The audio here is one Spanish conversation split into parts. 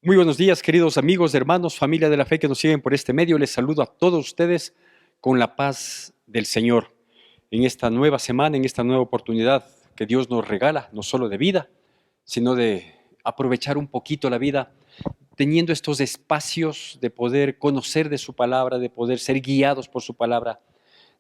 Muy buenos días, queridos amigos, hermanos, familia de la fe que nos siguen por este medio. Les saludo a todos ustedes con la paz del Señor en esta nueva semana, en esta nueva oportunidad que Dios nos regala, no solo de vida, sino de aprovechar un poquito la vida, teniendo estos espacios de poder conocer de su palabra, de poder ser guiados por su palabra,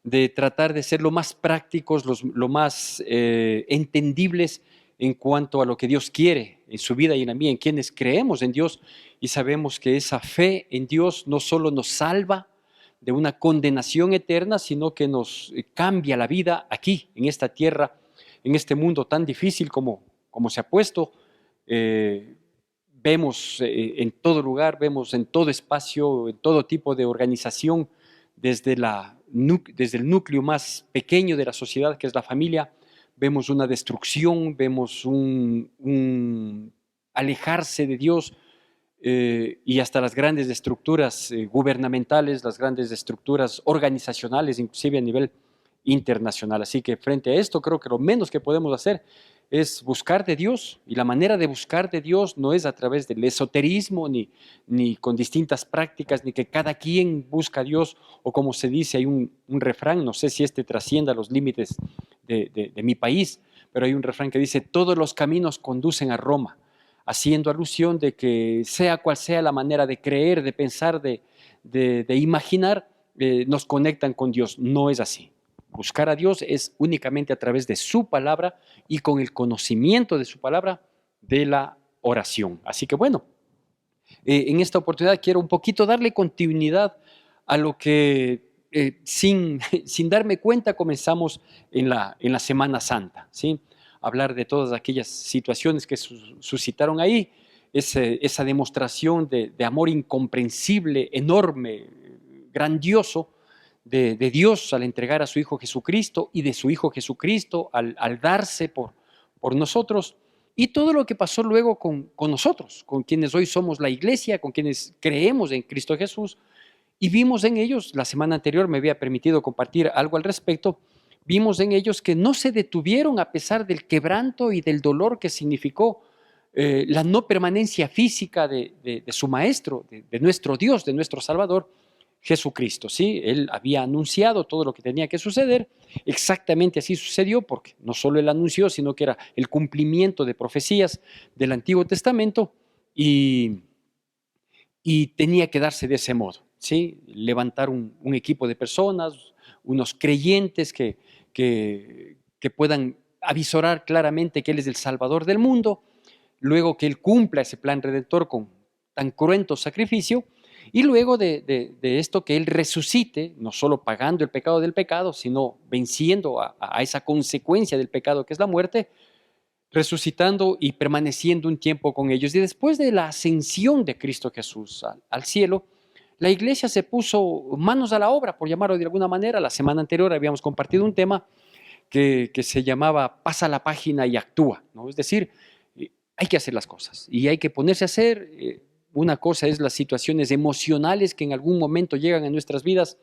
de tratar de ser lo más prácticos, lo más entendibles en cuanto a lo que Dios quiere en su vida y en la mía, en quienes creemos en Dios y sabemos que esa fe en Dios no solo nos salva de una condenación eterna, sino que nos cambia la vida aquí, en esta tierra, en este mundo tan difícil como se ha puesto. Vemos en todo lugar, vemos en todo espacio, en todo tipo de organización, desde el núcleo más pequeño de la sociedad, que es la familia, vemos una destrucción, vemos un alejarse de Dios, y hasta las grandes estructuras gubernamentales, las grandes estructuras organizacionales, inclusive a nivel internacional. Así que frente a esto, creo que lo menos que podemos hacer es buscar de Dios, y la manera de buscar de Dios no es a través del esoterismo, ni con distintas prácticas, ni que cada quien busca a Dios, o como se dice, hay un refrán, no sé si este trascienda los límites de mi país, pero hay un refrán que dice: todos los caminos conducen a Roma, haciendo alusión de que sea cual sea la manera de creer, de pensar, de imaginar, nos conectan con Dios. No es así. Buscar a Dios es únicamente a través de su palabra y con el conocimiento de su palabra, de la oración. Así que bueno, en esta oportunidad quiero un poquito darle continuidad a lo que sin darme cuenta comenzamos en la Semana Santa, ¿sí? Hablar de todas aquellas situaciones que suscitaron ahí, esa demostración de amor incomprensible, enorme, grandioso, de Dios al entregar a su Hijo Jesucristo, y de su Hijo Jesucristo al darse por nosotros, y todo lo que pasó luego con nosotros, con quienes hoy somos la iglesia, con quienes creemos en Cristo Jesús, y vimos en ellos, la semana anterior me había permitido compartir algo al respecto, vimos en ellos que no se detuvieron a pesar del quebranto y del dolor que significó la no permanencia física de su Maestro, de nuestro Dios, de nuestro Salvador, Jesucristo. ¿Sí? Él había anunciado todo lo que tenía que suceder, exactamente así sucedió, porque no solo él anunció, sino que era el cumplimiento de profecías del Antiguo Testamento, y tenía que darse de ese modo, ¿sí? Levantar un equipo de personas, unos creyentes que puedan avisorar claramente que Él es el Salvador del mundo, luego que Él cumpla ese plan redentor con tan cruento sacrificio, y luego de esto que Él resucite, no solo pagando el pecado del pecado, sino venciendo a esa consecuencia del pecado que es la muerte, resucitando y permaneciendo un tiempo con ellos. Y después de la ascensión de Cristo Jesús al cielo, la iglesia se puso manos a la obra, por llamarlo de alguna manera. La semana anterior habíamos compartido un tema que se llamaba pasa la página y actúa, ¿no? Es decir, hay que hacer las cosas y hay que ponerse a hacer. Una cosa es las situaciones emocionales que en algún momento llegan a nuestras vidas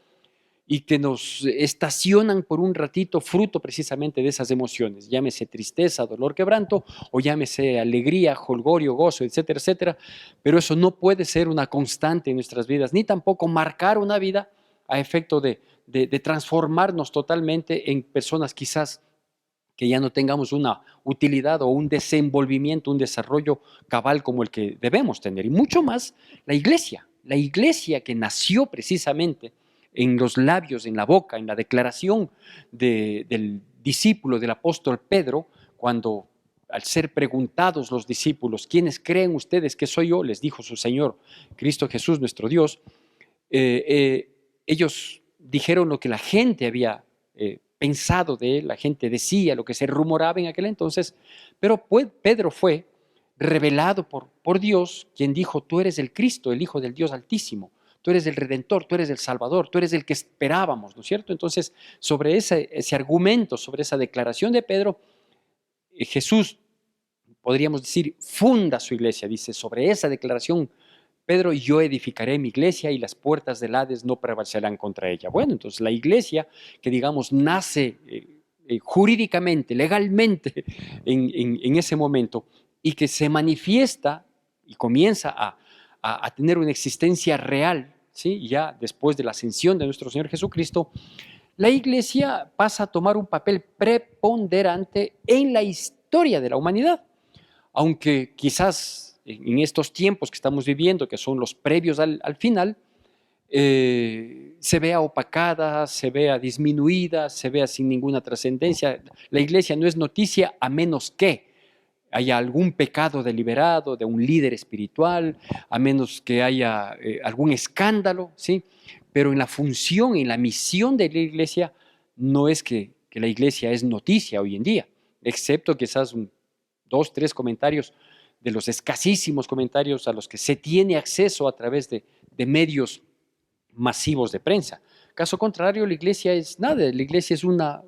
y que nos estacionan por un ratito, fruto precisamente de esas emociones, llámese tristeza, dolor, quebranto, o llámese alegría, jolgorio, gozo, etcétera, etcétera, pero eso no puede ser una constante en nuestras vidas, ni tampoco marcar una vida a efecto de transformarnos totalmente en personas quizás que ya no tengamos una utilidad o un desenvolvimiento, un desarrollo cabal como el que debemos tener. Y mucho más la iglesia que nació precisamente en los labios, en la boca, en la declaración del discípulo, del apóstol Pedro, cuando al ser preguntados los discípulos, ¿quiénes creen ustedes que soy yo?, les dijo su Señor, Cristo Jesús, nuestro Dios. Ellos dijeron lo que la gente había pensado de él, la gente decía lo que se rumoraba en aquel entonces, pero Pedro fue revelado por Dios, quien dijo: tú eres el Cristo, el Hijo del Dios Altísimo, tú eres el Redentor, tú eres el Salvador, tú eres el que esperábamos, ¿no es cierto? Entonces, sobre ese argumento, sobre esa declaración de Pedro, Jesús, podríamos decir, funda su iglesia. Dice: sobre esa declaración, Pedro, yo edificaré mi iglesia y las puertas del Hades no prevalecerán contra ella. Bueno, entonces la iglesia que digamos nace jurídicamente, legalmente en ese momento, y que se manifiesta y comienza a tener una existencia real, ¿sí? Ya después de la ascensión de nuestro Señor Jesucristo, la Iglesia pasa a tomar un papel preponderante en la historia de la humanidad, aunque quizás en estos tiempos que estamos viviendo, que son los previos al final, se vea opacada, se vea disminuida, se vea sin ninguna trascendencia. La Iglesia no es noticia a menos que haya algún pecado deliberado de un líder espiritual, a menos que haya algún escándalo, ¿sí? Pero en la función, en la misión de la Iglesia, no es que la Iglesia es noticia hoy en día, excepto quizás dos, tres comentarios de los escasísimos comentarios a los que se tiene acceso a través de medios masivos de prensa. Caso contrario, la Iglesia es nada, la Iglesia es una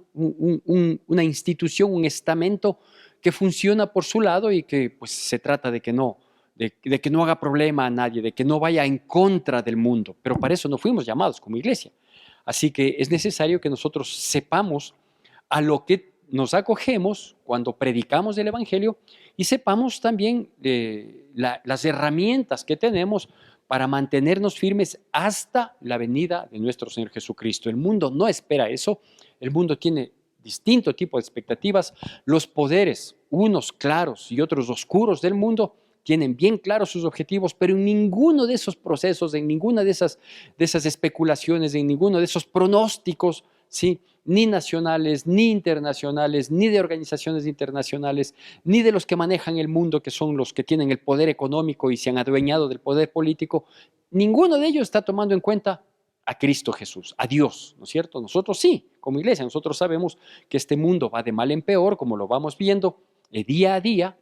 institución, un estamento que funciona por su lado y que pues se trata de que no haga problema a nadie, de que no vaya en contra del mundo, pero para eso no fuimos llamados como Iglesia. Así que es necesario que nosotros sepamos a lo que nos acogemos cuando predicamos el Evangelio y sepamos también las herramientas que tenemos para mantenernos firmes hasta la venida de nuestro Señor Jesucristo. El mundo no espera eso, el mundo tiene distinto tipo de expectativas. Los poderes, unos claros y otros oscuros del mundo, tienen bien claros sus objetivos, pero en ninguno de esos procesos, en ninguna de esas especulaciones, en ninguno de esos pronósticos, ¿sí? Ni nacionales, ni internacionales, ni de organizaciones internacionales, ni de los que manejan el mundo, que son los que tienen el poder económico y se han adueñado del poder político, ninguno de ellos está tomando en cuenta a Cristo Jesús, a Dios, ¿no es cierto? Nosotros sí, como iglesia, nosotros sabemos que este mundo va de mal en peor, como lo vamos viendo día a día,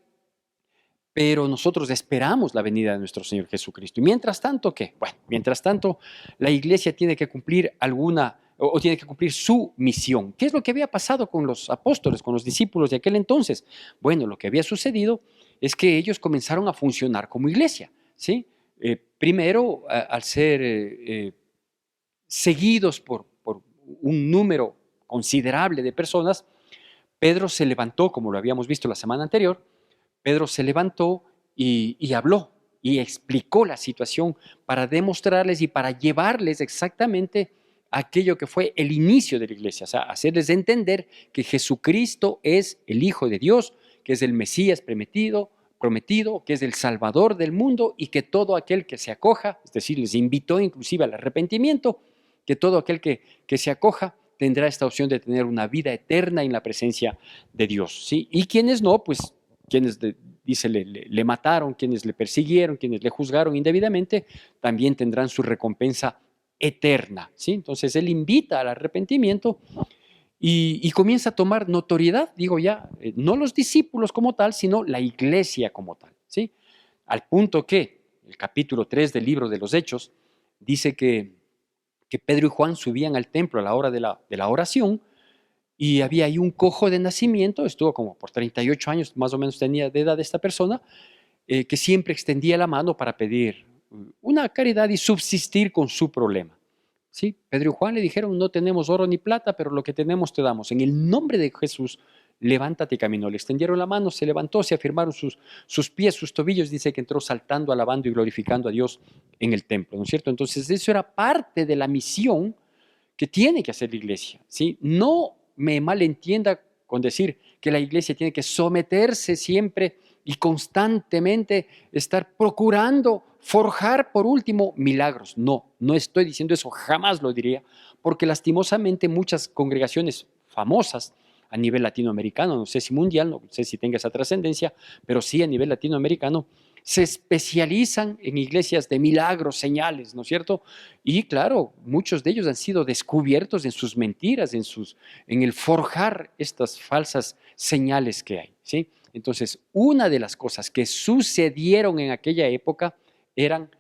pero nosotros esperamos la venida de nuestro Señor Jesucristo. Y mientras tanto, ¿qué? Bueno, mientras tanto, la iglesia tiene que cumplir tiene que cumplir su misión. ¿Qué es lo que había pasado con los apóstoles, con los discípulos de aquel entonces? Bueno, lo que había sucedido es que ellos comenzaron a funcionar como iglesia, ¿sí? Primero, al ser seguidos por un número considerable de personas, Pedro se levantó, como lo habíamos visto la semana anterior. Pedro se levantó y habló y explicó la situación para demostrarles y para llevarles exactamente aquello que fue el inicio de la iglesia, o sea, hacerles entender que Jesucristo es el Hijo de Dios, que es el Mesías prometido, que es el Salvador del mundo y que todo aquel que se acoja, es decir, les invitó inclusive al arrepentimiento, que todo aquel que se acoja tendrá esta opción de tener una vida eterna en la presencia de Dios, ¿sí? Y quienes no, pues quienes le mataron, quienes le persiguieron, quienes le juzgaron indebidamente, también tendrán su recompensa eterna, ¿sí? Entonces él invita al arrepentimiento y comienza a tomar notoriedad, digo ya, no los discípulos como tal, sino la iglesia como tal, ¿sí? Al punto que el capítulo 3 del libro de los Hechos dice que Pedro y Juan subían al templo a la hora de la oración y había ahí un cojo de nacimiento, estuvo como por 38 años, más o menos tenía de edad esta persona, que siempre extendía la mano para pedir una caridad y subsistir con su problema. ¿Sí? Pedro y Juan le dijeron, no tenemos oro ni plata, pero lo que tenemos te damos. En el nombre de Jesús, levántate y caminó. Le extendieron la mano, se levantó, se afirmaron sus pies, sus tobillos, dice que entró saltando, alabando y glorificando a Dios en el templo, ¿no es cierto? Entonces eso era parte de la misión que tiene que hacer la iglesia, ¿sí? No me malentienda con decir que la iglesia tiene que someterse siempre y constantemente estar procurando forjar por último milagros. No, no estoy diciendo eso, jamás lo diría, porque lastimosamente muchas congregaciones famosas a nivel latinoamericano, no sé si mundial, no sé si tenga esa trascendencia, pero sí a nivel latinoamericano, se especializan en iglesias de milagros, señales, ¿no es cierto? Y claro, muchos de ellos han sido descubiertos en sus mentiras, en el forjar estas falsas señales que hay, ¿sí? Entonces, una de las cosas que sucedieron en aquella época eran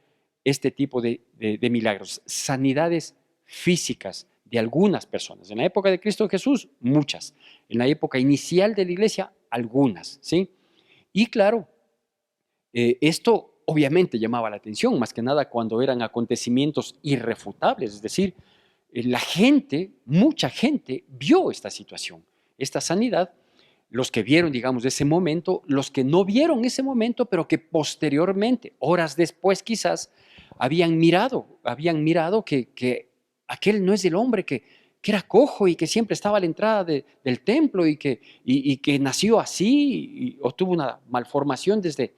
este tipo de milagros, sanidades físicas de algunas personas. En la época de Cristo Jesús, muchas. En la época inicial de la iglesia, algunas, ¿sí? Y claro, esto obviamente llamaba la atención, más que nada cuando eran acontecimientos irrefutables, es decir, la gente, mucha gente vio esta situación. esta sanidad, los que vieron, digamos, ese momento, los que no vieron ese momento, pero que posteriormente, horas después quizás, habían mirado que aquel no es el hombre que era cojo y que siempre estaba a la entrada del templo y que nació así o tuvo una malformación desde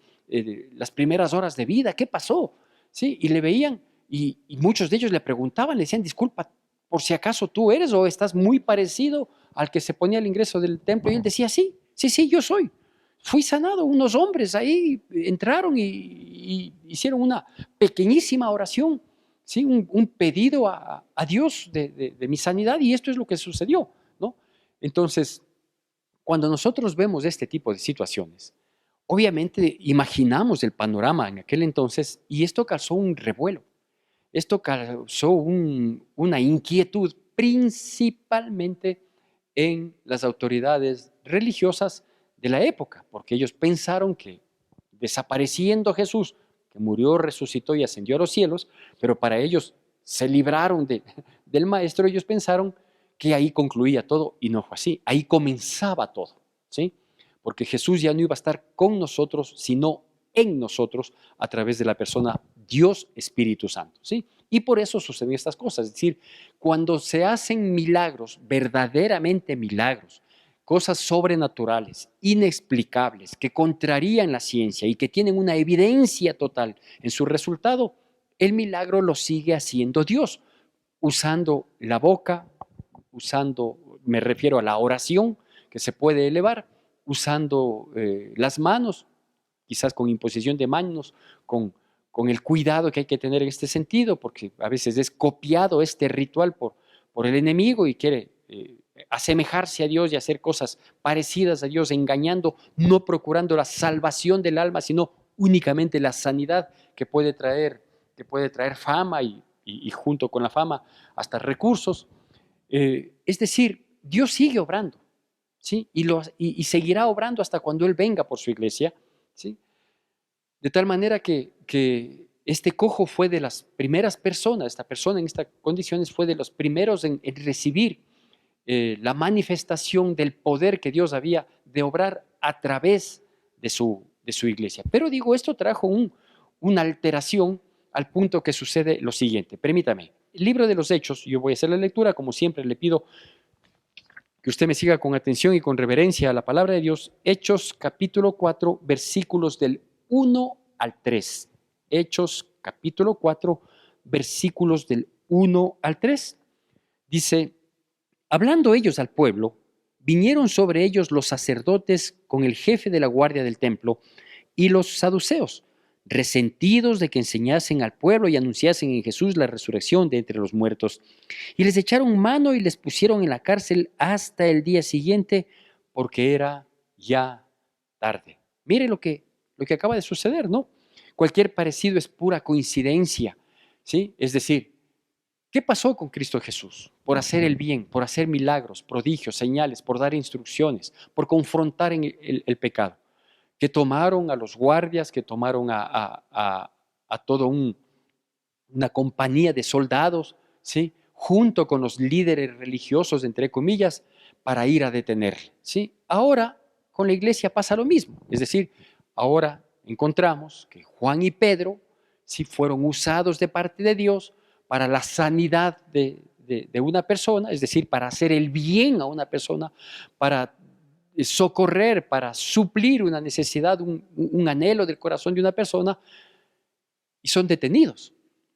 las primeras horas de vida. ¿Qué pasó? ¿Sí? Y le veían y muchos de ellos le preguntaban, le decían, disculpa, por si acaso tú eres o estás muy parecido al que se ponía al ingreso del templo. Y él decía, sí, sí, sí, yo soy. Fui sanado. Unos hombres ahí entraron y hicieron una pequeñísima oración, ¿sí? Un pedido a Dios de mi sanidad, y esto es lo que sucedió, ¿no? Entonces, cuando nosotros vemos este tipo de situaciones, obviamente imaginamos el panorama en aquel entonces y esto causó un revuelo. Esto causó una inquietud principalmente en las autoridades religiosas de la época, porque ellos pensaron que desapareciendo Jesús, que murió, resucitó y ascendió a los cielos, pero para ellos se libraron del maestro, ellos pensaron que ahí concluía todo y no fue así, ahí comenzaba todo, ¿sí? Porque Jesús ya no iba a estar con nosotros, sino en nosotros a través de la persona Dios Espíritu Santo, ¿sí? Y por eso suceden estas cosas, es decir, cuando se hacen milagros, verdaderamente milagros, cosas sobrenaturales, inexplicables, que contrarían la ciencia y que tienen una evidencia total en su resultado, el milagro lo sigue haciendo Dios, usando la boca, me refiero a la oración que se puede elevar, usando las manos, quizás con imposición de manos, con el cuidado que hay que tener en este sentido, porque a veces es copiado este ritual por el enemigo y quiere asemejarse a Dios y hacer cosas parecidas a Dios, engañando, no procurando la salvación del alma, sino únicamente la sanidad que puede traer fama y junto con la fama hasta recursos. Es decir, Dios sigue obrando, ¿sí? Y seguirá obrando hasta cuando Él venga por su iglesia, ¿sí? De tal manera que este cojo fue de las primeras personas, esta persona en estas condiciones fue de los primeros en recibir la manifestación del poder que Dios había de obrar a través de su iglesia. Pero digo, esto trajo una alteración al punto que sucede lo siguiente. Permítame, el libro de los Hechos, yo voy a hacer la lectura, como siempre le pido que usted me siga con atención y con reverencia a la palabra de Dios. Hechos capítulo 4, versículos del 1 al 3. Hechos capítulo 4, versículos del 1 al 3. Dice, hablando ellos al pueblo, vinieron sobre ellos los sacerdotes con el jefe de la guardia del templo y los saduceos, resentidos de que enseñasen al pueblo y anunciasen en Jesús la resurrección de entre los muertos. Y les echaron mano y les pusieron en la cárcel hasta el día siguiente, porque era ya tarde. Mire lo que acaba de suceder, ¿no? Cualquier parecido es pura coincidencia, ¿sí? Es decir, ¿qué pasó con Cristo Jesús? Por hacer el bien, por hacer milagros, prodigios, señales, por dar instrucciones, por confrontar el pecado. Que tomaron a los guardias, que tomaron a toda una compañía de soldados, ¿sí? Junto con los líderes religiosos, entre comillas, para ir a detenerle, ¿sí? Ahora con la iglesia pasa lo mismo, es decir, ahora encontramos que Juan y Pedro sí fueron usados de parte de Dios para la sanidad de una persona, es decir, para hacer el bien a una persona, para socorrer, para suplir una necesidad, un anhelo del corazón de una persona, y son detenidos.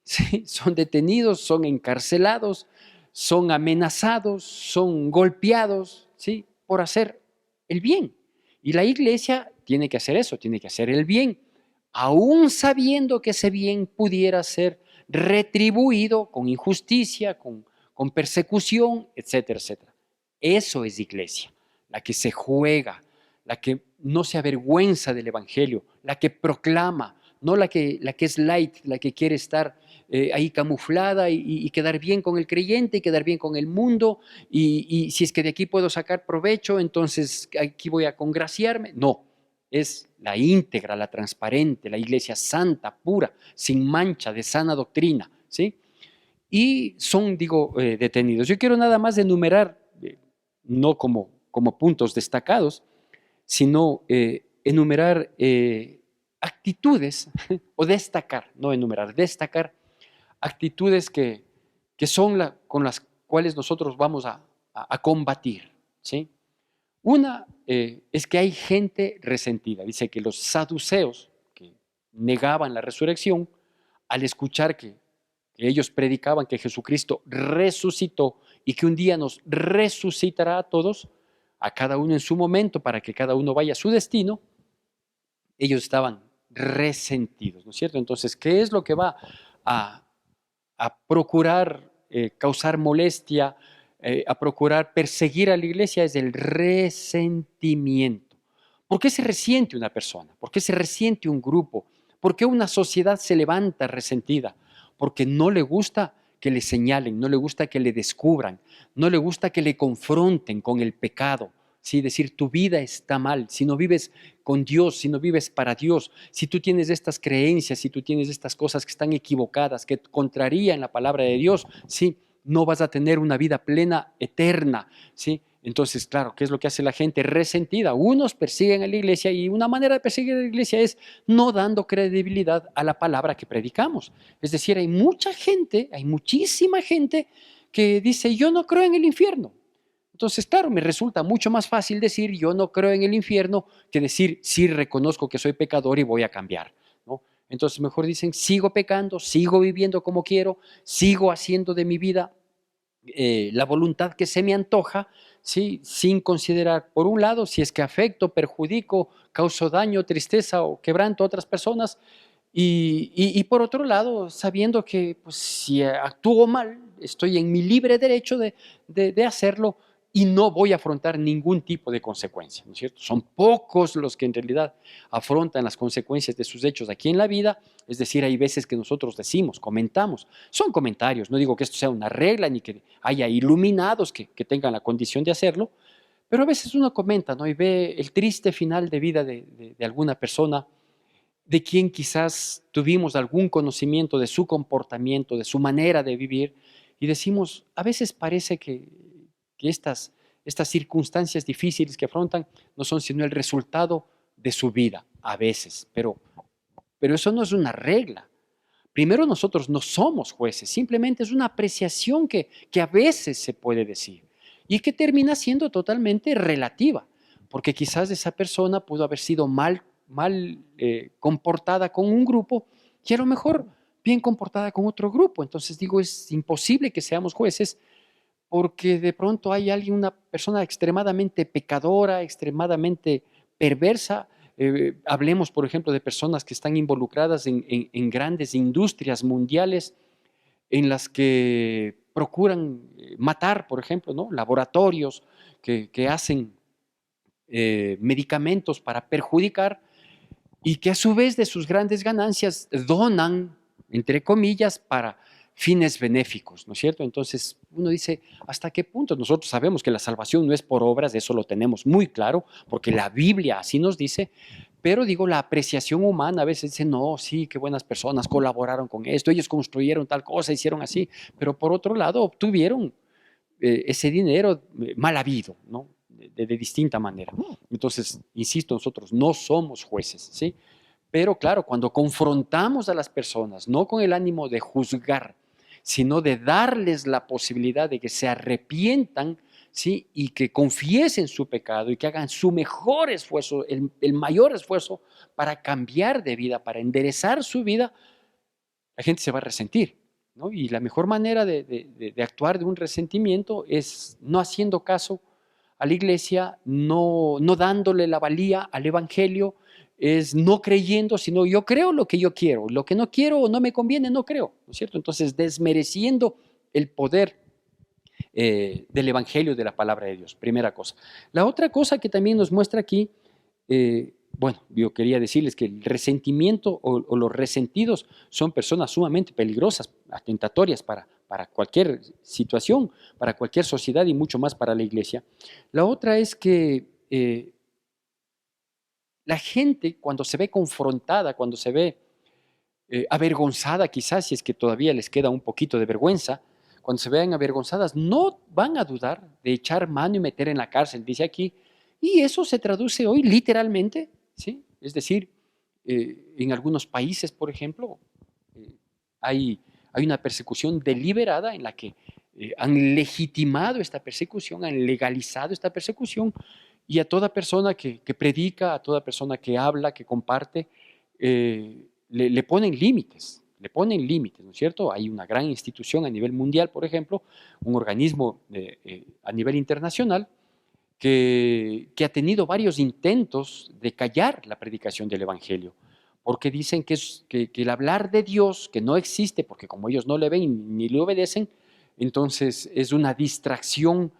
¿Sí? Son detenidos, son encarcelados, son amenazados, son golpeados, ¿sí? Por hacer el bien. Y la iglesia tiene que hacer eso, tiene que hacer el bien, aún sabiendo que ese bien pudiera ser retribuido con injusticia, con persecución, etcétera, etcétera. Eso es iglesia, la que se juega, la que no se avergüenza del evangelio, la que proclama, no la que es light, la que quiere estar ahí camuflada y quedar bien con el creyente y quedar bien con el mundo y si es que de aquí puedo sacar provecho, entonces aquí voy a congraciarme. No, es la íntegra, la transparente, la iglesia santa, pura, sin mancha, de sana doctrina, ¿sí? Y son, digo, detenidos. Yo quiero nada más enumerar, no como como puntos destacados, sino enumerar actitudes, o destacar, no enumerar, destacar actitudes que son con las cuales nosotros vamos a combatir, ¿sí? Una es que hay gente resentida. Dice que los saduceos, que negaban la resurrección, al escuchar que ellos predicaban que Jesucristo resucitó y que un día nos resucitará a todos, a cada uno en su momento, para que cada uno vaya a su destino, ellos estaban resentidos, ¿no es cierto? Entonces, ¿qué es lo que va a, a procurar causar molestia, a procurar perseguir a la iglesia? Es el resentimiento. ¿Por qué se resiente una persona? ¿Por qué se resiente un grupo? ¿Por qué una sociedad se levanta resentida? Porque no le gusta que le señalen, no le gusta que le descubran, no le gusta que le confronten con el pecado. ¿Sí? Decir, tu vida está mal, si no vives con Dios, si no vives para Dios, si tú tienes estas creencias, si tú tienes estas cosas que están equivocadas, que contrarían la palabra de Dios, ¿sí? No vas a tener una vida plena, eterna, ¿sí? Entonces, claro, ¿qué es lo que hace la gente resentida? Unos persiguen a la iglesia, y una manera de perseguir a la iglesia es no dando credibilidad a la palabra que predicamos. Es decir, hay mucha gente, hay muchísima gente que dice, yo no creo en el infierno. Entonces, claro, me resulta mucho más fácil decir yo no creo en el infierno que decir sí reconozco que soy pecador y voy a cambiar, ¿no? Entonces, mejor dicen sigo pecando, sigo viviendo como quiero, sigo haciendo de mi vida la voluntad que se me antoja, ¿sí? Sin considerar, por un lado, si es que afecto, perjudico, causo daño, tristeza o quebranto a otras personas, y por otro lado, sabiendo que pues, si actúo mal, estoy en mi libre derecho de hacerlo y no voy a afrontar ningún tipo de consecuencia, ¿no es cierto? Son pocos los que en realidad afrontan las consecuencias de sus hechos aquí en la vida. Es decir, hay veces que nosotros decimos, comentamos, son comentarios, no digo que esto sea una regla ni que haya iluminados que tengan la condición de hacerlo, pero a veces uno comenta, ¿no? Y ve el triste final de vida de alguna persona de quien quizás tuvimos algún conocimiento de su comportamiento, de su manera de vivir, y decimos, a veces parece que estas circunstancias difíciles que afrontan no son sino el resultado de su vida, a veces, pero eso no es una regla. Primero, nosotros no somos jueces, simplemente es una apreciación que a veces se puede decir y que termina siendo totalmente relativa, porque quizás esa persona pudo haber sido mal comportada con un grupo y a lo mejor bien comportada con otro grupo. Entonces digo, es imposible que seamos jueces porque de pronto hay alguien, una persona extremadamente pecadora, extremadamente perversa. Hablemos, por ejemplo, de personas que están involucradas en grandes industrias mundiales en las que procuran matar, por ejemplo, ¿no? Laboratorios que hacen medicamentos para perjudicar y que a su vez de sus grandes ganancias donan, entre comillas, para fines benéficos, ¿no es cierto? Entonces uno dice, ¿hasta qué punto? Nosotros sabemos que la salvación no es por obras, eso lo tenemos muy claro, porque la Biblia así nos dice, pero digo, la apreciación humana a veces dice, no, sí, qué buenas personas colaboraron con esto, ellos construyeron tal cosa, hicieron así, pero por otro lado obtuvieron ese dinero mal habido, ¿no? De distinta manera. Entonces, insisto, nosotros no somos jueces, ¿sí? Pero claro, cuando confrontamos a las personas, no con el ánimo de juzgar, sino de darles la posibilidad de que se arrepientan, ¿sí? Y que confiesen su pecado y que hagan su mejor esfuerzo, el mayor esfuerzo para cambiar de vida, para enderezar su vida, la gente se va a resentir, ¿no? Y la mejor manera de actuar de un resentimiento es no haciendo caso a la iglesia, no dándole la valía al evangelio, es no creyendo, sino yo creo lo que yo quiero, lo que no quiero o no me conviene, no creo, ¿no es cierto? Entonces, desmereciendo el poder del evangelio, de la palabra de Dios, primera cosa. La otra cosa que también nos muestra aquí, bueno, yo quería decirles que el resentimiento o los resentidos son personas sumamente peligrosas, atentatorias para cualquier situación, para cualquier sociedad y mucho más para la iglesia. La otra es que la gente cuando se ve confrontada, cuando se ve avergonzada quizás, si es que todavía les queda un poquito de vergüenza, cuando se vean avergonzadas, no van a dudar de echar mano y meter en la cárcel, dice aquí. Y eso se traduce hoy literalmente, ¿sí? Es decir, en algunos países, por ejemplo, eh, hay una persecución deliberada en la que han legitimado esta persecución, han legalizado esta persecución, y a toda persona que predica, a toda persona que habla, que comparte, le ponen límites, ¿no es cierto? Hay una gran institución a nivel mundial, por ejemplo, un organismo a nivel internacional que ha tenido varios intentos de callar la predicación del Evangelio, porque dicen que el hablar de Dios, que no existe, porque como ellos no le ven ni le obedecen, entonces es una distracción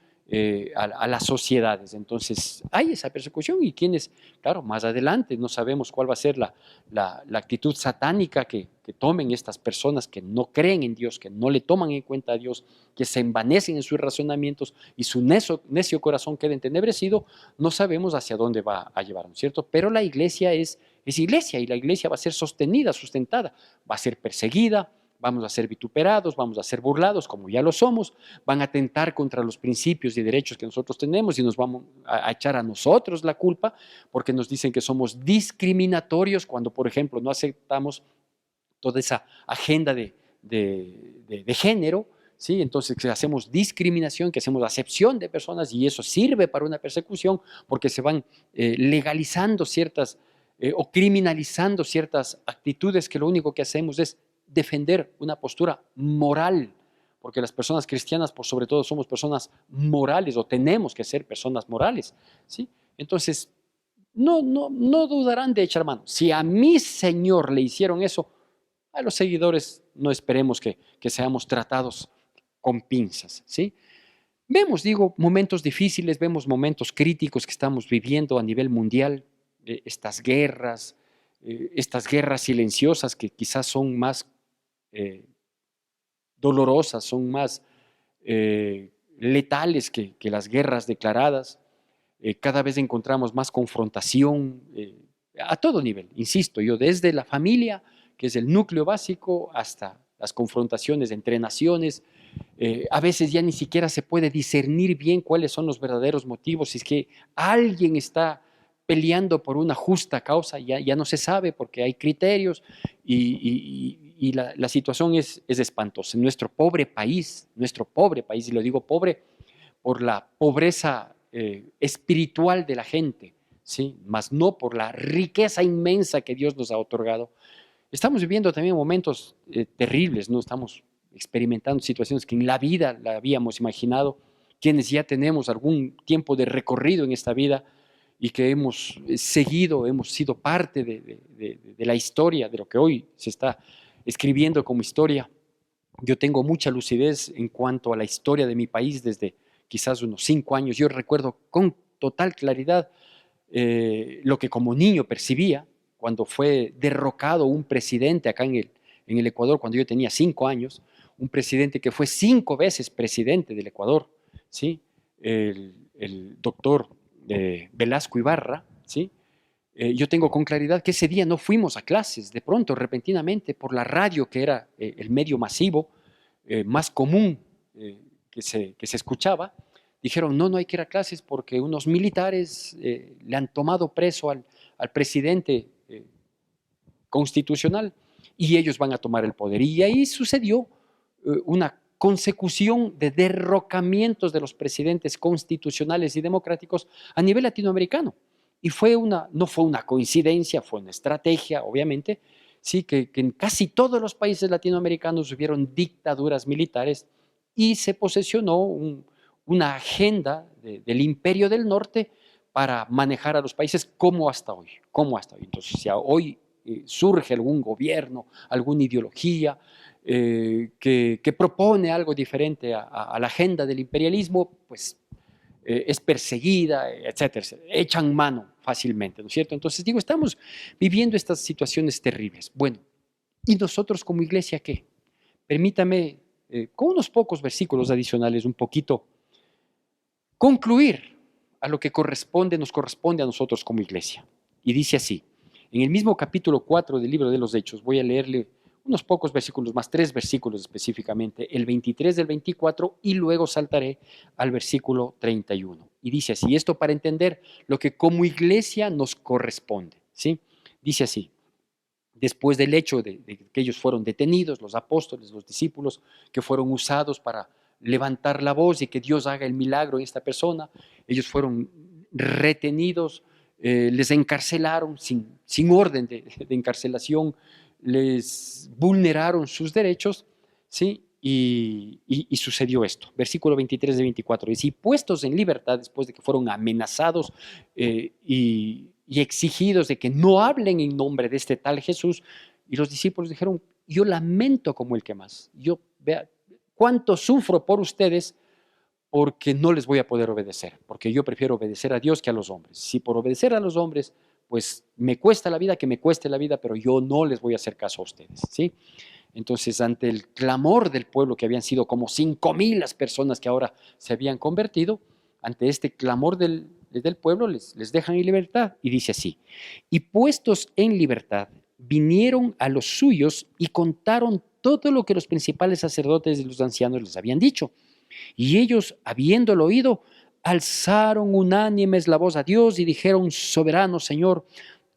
a las sociedades. Entonces hay esa persecución y quienes, claro, más adelante no sabemos cuál va a ser la actitud satánica que tomen estas personas que no creen en Dios, que no le toman en cuenta a Dios, que se envanecen en sus razonamientos y su necio corazón queda entenebrecido. No sabemos hacia dónde va a llevar, ¿no es cierto? Pero la iglesia es iglesia, y la iglesia va a ser sostenida, sustentada, va a ser perseguida, vamos a ser vituperados, vamos a ser burlados, como ya lo somos, van a atentar contra los principios y derechos que nosotros tenemos y nos vamos a echar a nosotros la culpa porque nos dicen que somos discriminatorios cuando, por ejemplo, no aceptamos toda esa agenda de género, ¿sí? Entonces que hacemos discriminación, que hacemos acepción de personas, y eso sirve para una persecución porque se van legalizando ciertas o criminalizando ciertas actitudes que lo único que hacemos es defender una postura moral, porque las personas cristianas, por sobre todo, somos personas morales, o tenemos que ser personas morales, ¿sí? Entonces, no dudarán de echar mano. Si a mi Señor le hicieron eso, a los seguidores no esperemos que seamos tratados con pinzas, ¿sí? Vemos, digo, momentos difíciles, vemos momentos críticos que estamos viviendo a nivel mundial, estas guerras silenciosas que quizás son más dolorosas, son más letales que las guerras declaradas. Cada vez encontramos más confrontación a todo nivel, insisto yo, desde la familia, que es el núcleo básico, hasta las confrontaciones entre naciones. A veces ya ni siquiera se puede discernir bien cuáles son los verdaderos motivos, si es que alguien está peleando por una justa causa, ya no se sabe porque hay criterios y la situación es espantosa. En nuestro pobre país, y lo digo pobre por la pobreza espiritual de la gente, ¿sí? Más no por la riqueza inmensa que Dios nos ha otorgado. Estamos viviendo también momentos terribles, ¿no? Estamos experimentando situaciones que en la vida la habíamos imaginado, quienes ya tenemos algún tiempo de recorrido en esta vida y que hemos seguido, hemos sido parte de la historia, de lo que hoy se está escribiendo como historia. Yo tengo mucha lucidez en cuanto a la historia de mi país desde quizás unos 5 años. Yo recuerdo con total claridad lo que como niño percibía cuando fue derrocado un presidente acá en el Ecuador, cuando yo tenía 5 años, un presidente que fue 5 veces presidente del Ecuador, ¿sí? El doctor Velasco Ibarra, ¿sí? Yo tengo con claridad que ese día no fuimos a clases, de pronto, repentinamente, por la radio, que era el medio masivo, más común que se escuchaba, dijeron, no hay que ir a clases porque unos militares le han tomado preso al presidente constitucional y ellos van a tomar el poder. Y ahí sucedió una consecución de derrocamientos de los presidentes constitucionales y democráticos a nivel latinoamericano. Y no fue una coincidencia, fue una estrategia, obviamente, sí, que en casi todos los países latinoamericanos hubieron dictaduras militares y se posesionó una agenda del Imperio del Norte para manejar a los países como hasta hoy, Entonces, si hoy surge algún gobierno, alguna ideología que propone algo diferente a la agenda del imperialismo, pues es perseguida, etcétera, etcétera. Echan mano fácilmente, ¿no es cierto? Entonces digo, estamos viviendo estas situaciones terribles. Bueno, ¿y nosotros como iglesia qué? Permítame, con unos pocos versículos adicionales, un poquito, concluir a lo que nos corresponde a nosotros como iglesia. Y dice así, en el mismo capítulo 4 del libro de los Hechos, voy a leerle unos pocos versículos más, 3 versículos específicamente, el 23 del 24, y luego saltaré al versículo 31. Y dice así, esto para entender lo que como iglesia nos corresponde, ¿sí? Dice así, después del hecho de que ellos fueron detenidos, los apóstoles, los discípulos, que fueron usados para levantar la voz y que Dios haga el milagro en esta persona, ellos fueron retenidos, les encarcelaron sin orden de encarcelación, les vulneraron sus derechos, ¿sí? Y sucedió esto. Versículo 23 de 24. Dice, y puestos en libertad después de que fueron amenazados y exigidos de que no hablen en nombre de este tal Jesús, y los discípulos dijeron, yo lamento como el que más. Yo, vea, cuánto sufro por ustedes porque no les voy a poder obedecer, porque yo prefiero obedecer a Dios que a los hombres. Si por obedecer a los hombres, pues me cuesta la vida, que me cueste la vida, pero yo no les voy a hacer caso a ustedes, ¿sí? Entonces, ante el clamor del pueblo, que habían sido como 5,000 las personas que ahora se habían convertido, ante este clamor del pueblo, les dejan en libertad. Y dice así, y puestos en libertad, vinieron a los suyos y contaron todo lo que los principales sacerdotes y los ancianos les habían dicho. Y ellos, habiéndolo oído, alzaron unánimes la voz a Dios y dijeron, soberano Señor,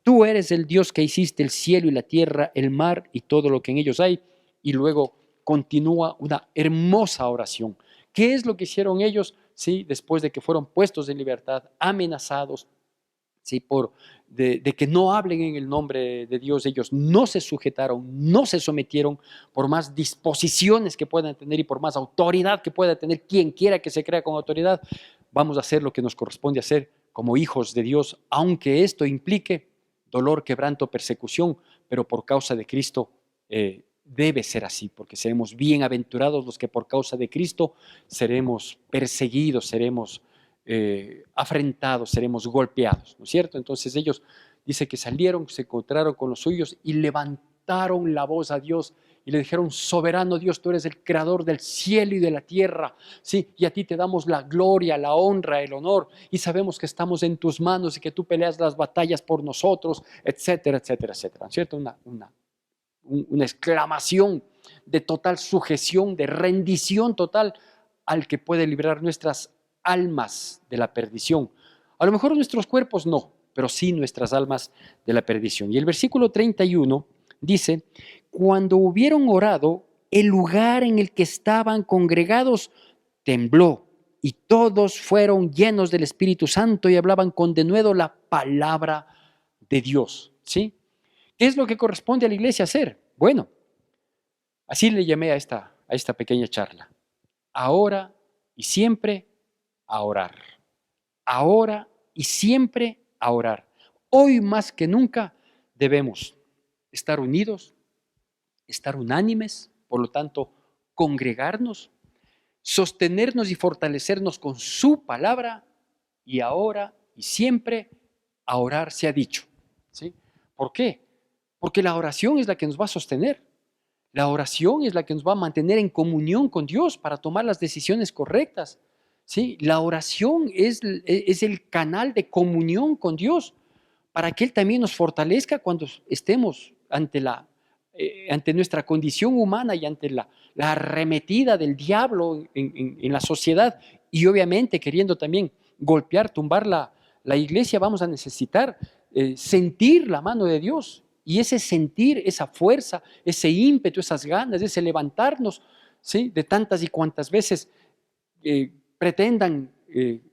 tú eres el Dios que hiciste el cielo y la tierra, el mar y todo lo que en ellos hay. Y luego continúa una hermosa oración. ¿Qué es lo que hicieron ellos? Sí, después de que fueron puestos en libertad, amenazados, sí, de que no hablen en el nombre de Dios, ellos no se sujetaron, no se sometieron, por más disposiciones que puedan tener y por más autoridad que pueda tener quien quiera que se crea con autoridad. Vamos a hacer lo que nos corresponde hacer como hijos de Dios, aunque esto implique dolor, quebranto, persecución, pero por causa de Cristo debe ser así, porque seremos bienaventurados los que por causa de Cristo seremos perseguidos, seremos afrentados, seremos golpeados, ¿no es cierto? Entonces ellos, dice que salieron, se encontraron con los suyos y levantaron la voz a Dios y le dijeron, soberano Dios, tú eres el creador del cielo y de la tierra, ¿sí? Y a ti te damos la gloria, la honra, el honor, y sabemos que estamos en tus manos y que tú peleas las batallas por nosotros, etcétera, etcétera, etcétera, ¿no es cierto? Una exclamación de total sujeción, de rendición total al que puede librar nuestras almas de la perdición. A lo mejor nuestros cuerpos no, pero sí nuestras almas de la perdición. Y el versículo 31 dice, cuando hubieron orado, el lugar en el que estaban congregados tembló y todos fueron llenos del Espíritu Santo y hablaban con denuedo la palabra de Dios. ¿Sí? ¿Qué es lo que corresponde a la iglesia hacer? Bueno, así le llamé a esta pequeña charla. Ahora y siempre a orar. Ahora y siempre a orar. Hoy más que nunca debemos estar unidos, estar unánimes, por lo tanto, congregarnos, sostenernos y fortalecernos con su palabra y ahora y siempre a orar se ha dicho. ¿Sí? ¿Por qué? Porque la oración es la que nos va a sostener. La oración es la que nos va a mantener en comunión con Dios para tomar las decisiones correctas. ¿Sí? La oración es el canal de comunión con Dios para que Él también nos fortalezca cuando estemos ante nuestra condición humana y ante la arremetida del diablo en la sociedad y obviamente queriendo también golpear, tumbar la iglesia, vamos a necesitar sentir la mano de Dios. Y ese sentir, esa fuerza, ese ímpetu, esas ganas, ese levantarnos, ¿sí? De tantas y cuantas veces pretendan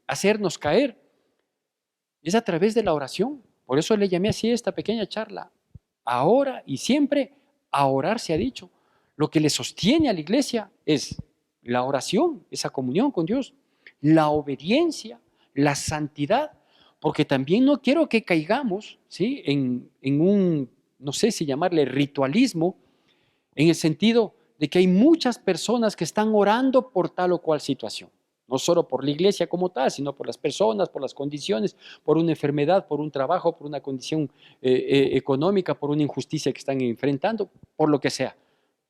hacernos caer, es a través de la oración. Por eso le llamé así a esta pequeña charla. Ahora y siempre a orar se ha dicho. Lo que le sostiene a la iglesia es la oración, esa comunión con Dios, la obediencia, la santidad, porque también no quiero que caigamos, ¿sí? en un, no sé si llamarle ritualismo, en el sentido de que hay muchas personas que están orando por tal o cual situación. No solo por la iglesia como tal, sino por las personas, por las condiciones, por una enfermedad, por un trabajo, por una condición económica, por una injusticia que están enfrentando, por lo que sea.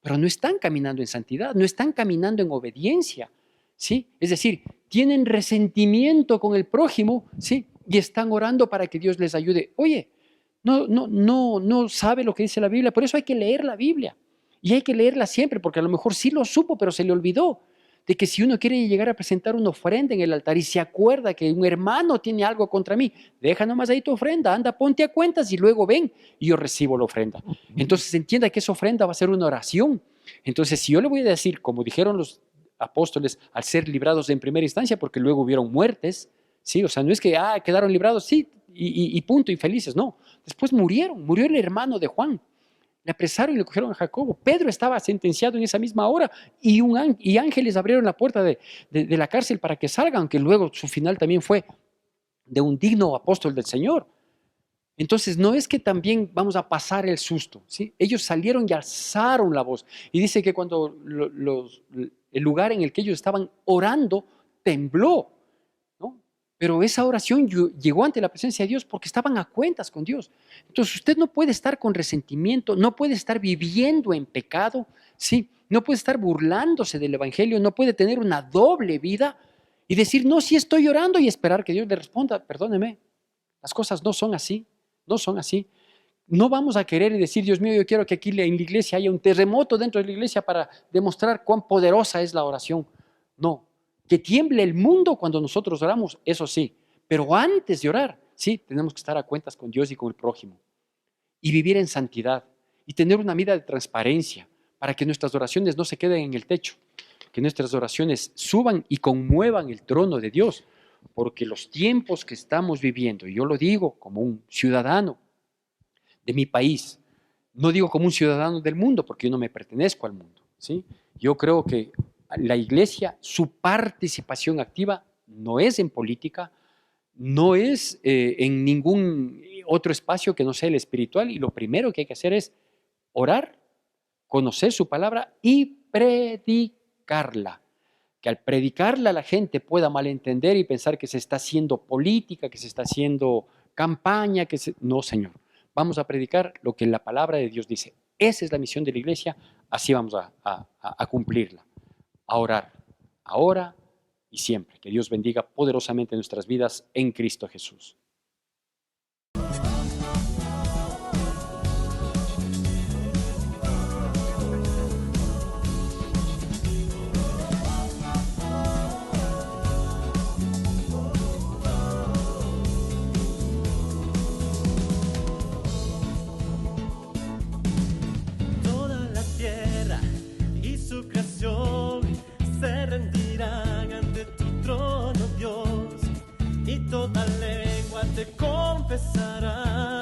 Pero no están caminando en santidad, no están caminando en obediencia, ¿sí? Es decir, tienen resentimiento con el prójimo, ¿sí? Y están orando para que Dios les ayude. Oye, no sabe lo que dice la Biblia, por eso hay que leer la Biblia. Y hay que leerla siempre, porque a lo mejor sí lo supo, pero se le olvidó de que si uno quiere llegar a presentar una ofrenda en el altar y se acuerda que un hermano tiene algo contra mí, deja nomás ahí tu ofrenda, anda, ponte a cuentas y luego ven y yo recibo la ofrenda. Entonces entienda que esa ofrenda va a ser una oración. Entonces, si yo le voy a decir, como dijeron los apóstoles, al ser librados en primera instancia, porque luego hubieron muertes, ¿sí? O sea, no es que, quedaron librados, sí, y punto, y felices, no. Después murió el hermano de Juan. Le apresaron y le cogieron a Jacobo. Pedro estaba sentenciado en esa misma hora y ángeles abrieron la puerta de la cárcel para que salgan, aunque luego su final también fue de un digno apóstol del Señor. Entonces, no es que también vamos a pasar el susto, ¿sí? Ellos salieron y alzaron la voz. Y dice que cuando el lugar en el que ellos estaban orando tembló, ¿no? Pero esa oración llegó ante la presencia de Dios porque estaban a cuentas con Dios. Entonces, usted no puede estar con resentimiento, no puede estar viviendo en pecado, ¿sí? No puede estar burlándose del Evangelio, no puede tener una doble vida y decir, no, sí estoy orando y esperar que Dios le responda. Perdóneme, las cosas no son así. No son así. No vamos a querer decir, Dios mío, yo quiero que aquí en la iglesia haya un terremoto dentro de la iglesia para demostrar cuán poderosa es la oración. No, que tiemble el mundo cuando nosotros oramos, eso sí. Pero antes de orar, sí, tenemos que estar a cuentas con Dios y con el prójimo. Y vivir en santidad. Y tener una vida de transparencia para que nuestras oraciones no se queden en el techo. Que nuestras oraciones suban y conmuevan el trono de Dios. Porque los tiempos que estamos viviendo, y yo lo digo como un ciudadano de mi país, no digo como un ciudadano del mundo, porque yo no me pertenezco al mundo, ¿sí? Yo creo que la iglesia, su participación activa no es en política, no es en ningún otro espacio que no sea el espiritual, y lo primero que hay que hacer es orar, conocer su palabra y predicarla. Que al predicarla la gente pueda malentender y pensar que se está haciendo política, que se está haciendo campaña, No, Señor. Vamos a predicar lo que la palabra de Dios dice. Esa es la misión de la iglesia, así vamos a cumplirla. A orar, ahora y siempre. Que Dios bendiga poderosamente nuestras vidas en Cristo Jesús. Toda la tierra y su creación se rendirán ante tu trono, Dios, y toda lengua te confesará